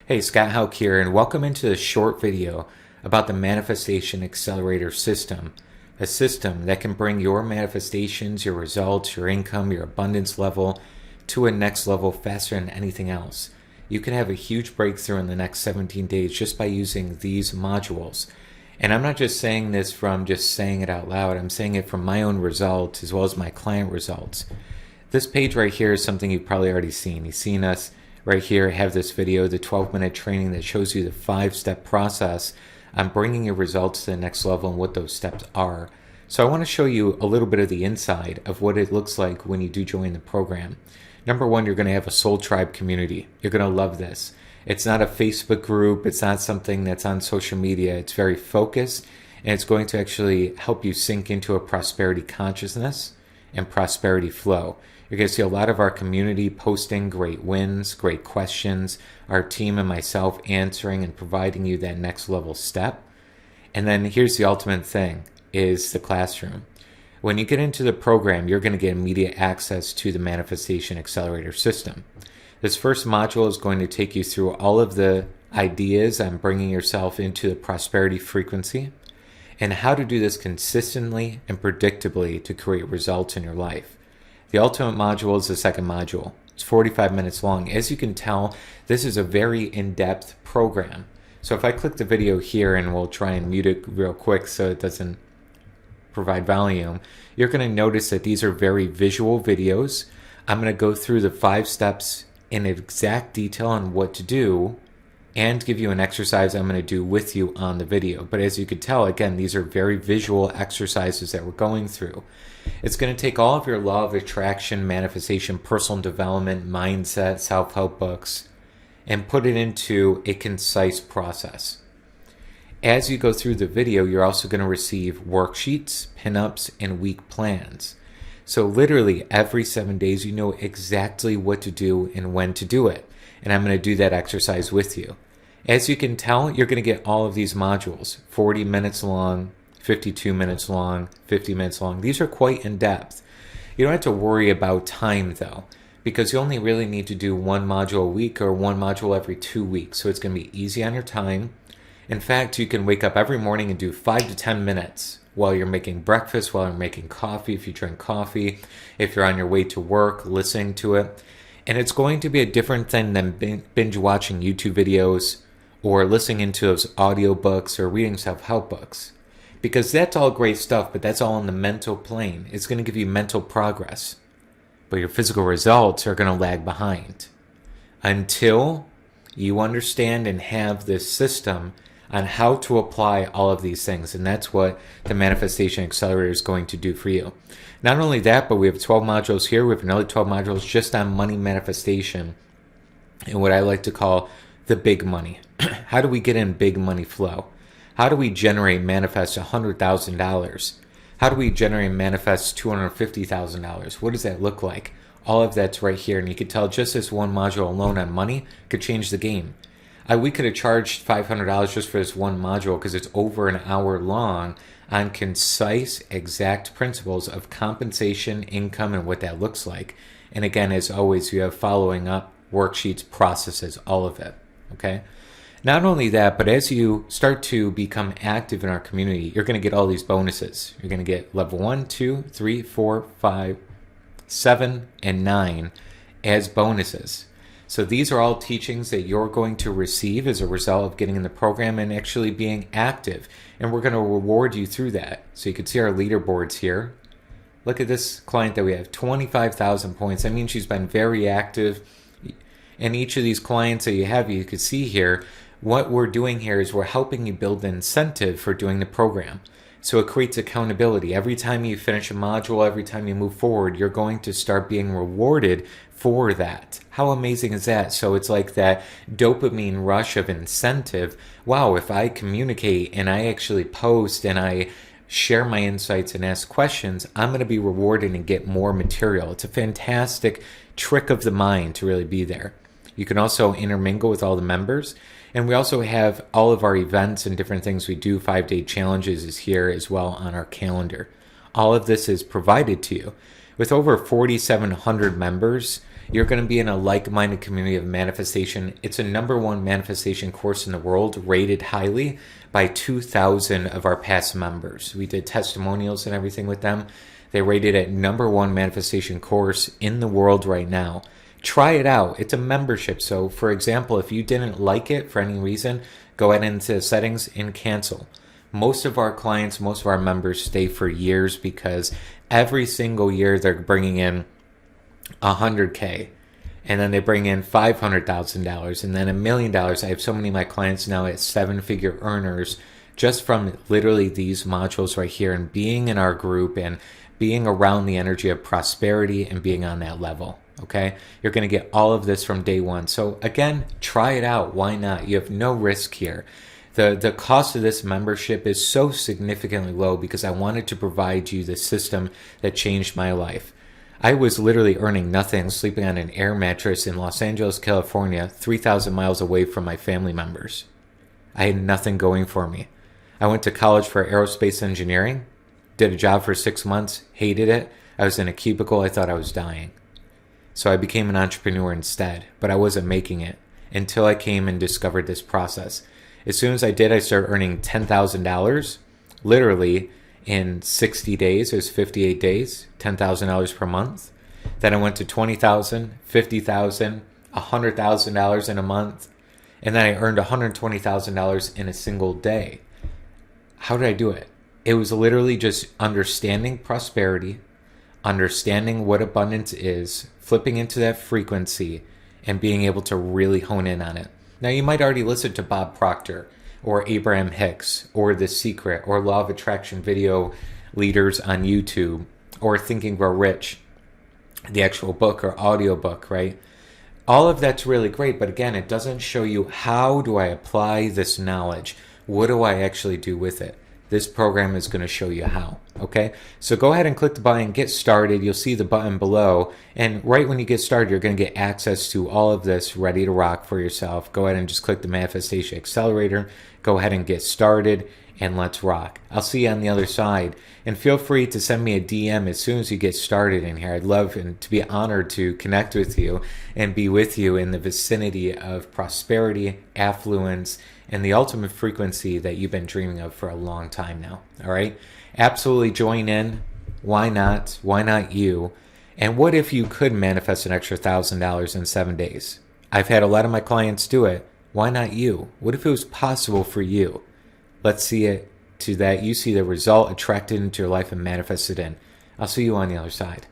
Hey, Scott Haug here, and welcome into this short video about the Manifestation Accelerator system, a system that can bring your manifestations, your results, your income, your abundance level to a next level faster than anything else. You can have a huge breakthrough in the next 17 days just by using these modules. And I'm not just saying this from just saying it out loud, I'm saying it from my own results as well as my client results. This page right here is something you've probably already seen. You've seen us right here have this video, the 12-minute training that shows you the 5-step process on bringing your results to the next level and what those steps are. So I want to show you a little bit of the inside of what it looks like when you do join the program. Number one, you're going to have a soul tribe community. You're going to love this. It's not a Facebook group. It's not something that's on social media. It's very focused, and it's going to actually help you sink into a prosperity consciousness and prosperity flow. You're going to see a lot of our community posting great wins, great questions, our team and myself answering and providing you that next level step. And then here's the ultimate thing, is the classroom. When you get into the program, you're going to get immediate access to the Manifestation Accelerator system. This first module is going to take you through all of the ideas on bringing yourself into the prosperity frequency and how to do this consistently and predictably to create results in your life. The ultimate module is the second module. It's 45 minutes long. As you can tell, this is a very in-depth program. So if I click the video here, and we'll try and mute it real quick so it doesn't provide volume, you're going to notice that these are very visual videos. I'm going to go through the 5 steps in exact detail on what to do and give you an exercise I'm going to do with you on the video. But as you can tell, again, these are very visual exercises that we're going through. It's going to take all of your law of attraction, manifestation, personal development, mindset, self-help books, and put it into a concise process. As you go through the video, you're also going to receive worksheets, pinups, and week plans. So literally every 7 days, you know exactly what to do and when to do it. And I'm going to do that exercise with you. As you can tell, you're going to get all of these modules, 40 minutes long, 52 minutes long, 50 minutes long. These are quite in-depth. You don't have to worry about time though, because you only really need to do one module a week or one module every 2 weeks. So it's going to be easy on your time. In fact, you can wake up every morning and do 5 to 10 minutes while you're making breakfast, while you're making coffee, if you drink coffee, if you're on your way to work, listening to it. And it's going to be a different thing than binge watching YouTube videos or listening into those audiobooks or reading self-help books. Because that's all great stuff, but that's all on the mental plane. It's going to give you mental progress. But your physical results are going to lag behind. Until you understand and have this system on how to apply all of these things. And that's what the Manifestation Accelerator is going to do for you. Not only that, but we have 12 modules here. We have another 12 modules just on money manifestation and what I like to call the big money. How do we get in big money flow? How do we generate, manifest $100,000? How do we generate and manifest $250,000? What does that look like? All of that's right here. And you could tell just this one module alone on money could change the game. We could have charged $500 just for this one module because it's over an hour long on concise, exact principles of compensation, income, and what that looks like. And again, as always, you have following up, worksheets, processes, all of it. Okay? Not only that, but as you start to become active in our community, you're going to get all these bonuses. You're going to get level 1, 2, 3, 4, 5, 7, and 9 as bonuses. So these are all teachings that you're going to receive as a result of getting in the program and actually being active. And we're going to reward you through that. So you can see our leaderboards here. Look at this client that we have, 25,000 points. I mean, she's been very active. And each of these clients that you have, you can see here, what we're doing here is we're helping you build the incentive for doing the program. So it creates accountability. Every time you finish a module, every time you move forward, you're going to start being rewarded for that. How amazing is that? So it's like that dopamine rush of incentive. Wow, if I communicate and I actually post and I share my insights and ask questions, I'm going to be rewarded and get more material. It's a fantastic trick of the mind to really be there. You can also intermingle with all the members. And we also have all of our events and different things we do. 5-day challenges is here as well on our calendar. All of this is provided to you. With over 4,700 members, You're going to be in a like-minded community of manifestation. It's a #1 manifestation course in the world, rated highly by 2,000 of our past members. We did testimonials and everything with them. They rated it #1 manifestation course in the world right now. Try it out. It's a membership. So, for example, if you didn't like it for any reason, go ahead into the settings and cancel. Most of our clients, most of our members stay for years because every single year they're bringing in $100K, and then they bring in $500,000 and then $1 million. I have so many of my clients now at 7-figure earners just from literally these modules right here and being in our group and being around the energy of prosperity and being on that level. Okay, you're going to get all of this from day one. So again, try it out. Why not? You have no risk here. The cost of this membership is so significantly low because I wanted to provide you the system that changed my life. I was literally earning nothing, sleeping on an air mattress in Los Angeles, California, 3,000 miles away from my family members. I had nothing going for me. I went to college for aerospace engineering, did a job for 6 months, hated it. I was in a cubicle. I thought I was dying. So I became an entrepreneur instead, but I wasn't making it until I came and discovered this process. As soon as I did, I started earning $10,000, literally in 60 days. It was 58 days, $10,000 per month. Then I went to $20,000, $50,000, $100,000 in a month. And then I earned $120,000 in a single day. How did I do it? It was literally just understanding prosperity, understanding what abundance is, flipping into that frequency, and being able to really hone in on it. Now, you might already listen to Bob Proctor or Abraham Hicks or The Secret or Law of Attraction video leaders on YouTube or Think and Grow Rich, the actual book or audio book, right? All of that's really great, but again, it doesn't show you how do I apply this knowledge? What do I actually do with it? This program is going to show you how, okay? So go ahead and click the button, get started. You'll see the button below. And right when you get started, you're going to get access to all of this ready to rock for yourself. Go ahead and just click the Manifestation Accelerator. Go ahead and get started, and let's rock. I'll see you on the other side. And feel free to send me a DM as soon as you get started in here. I'd love and to be honored to connect with you and be with you in the vicinity of prosperity, affluence, and the ultimate frequency that you've been dreaming of for a long time now. All right? Absolutely join in. Why not? Why not you? And what if you could manifest an extra $1,000 in 7 days? I've had a lot of my clients do it. Why not you? What if it was possible for you? Let's see it to that you see the result attracted into your life and manifest it in. I'll see you on the other side.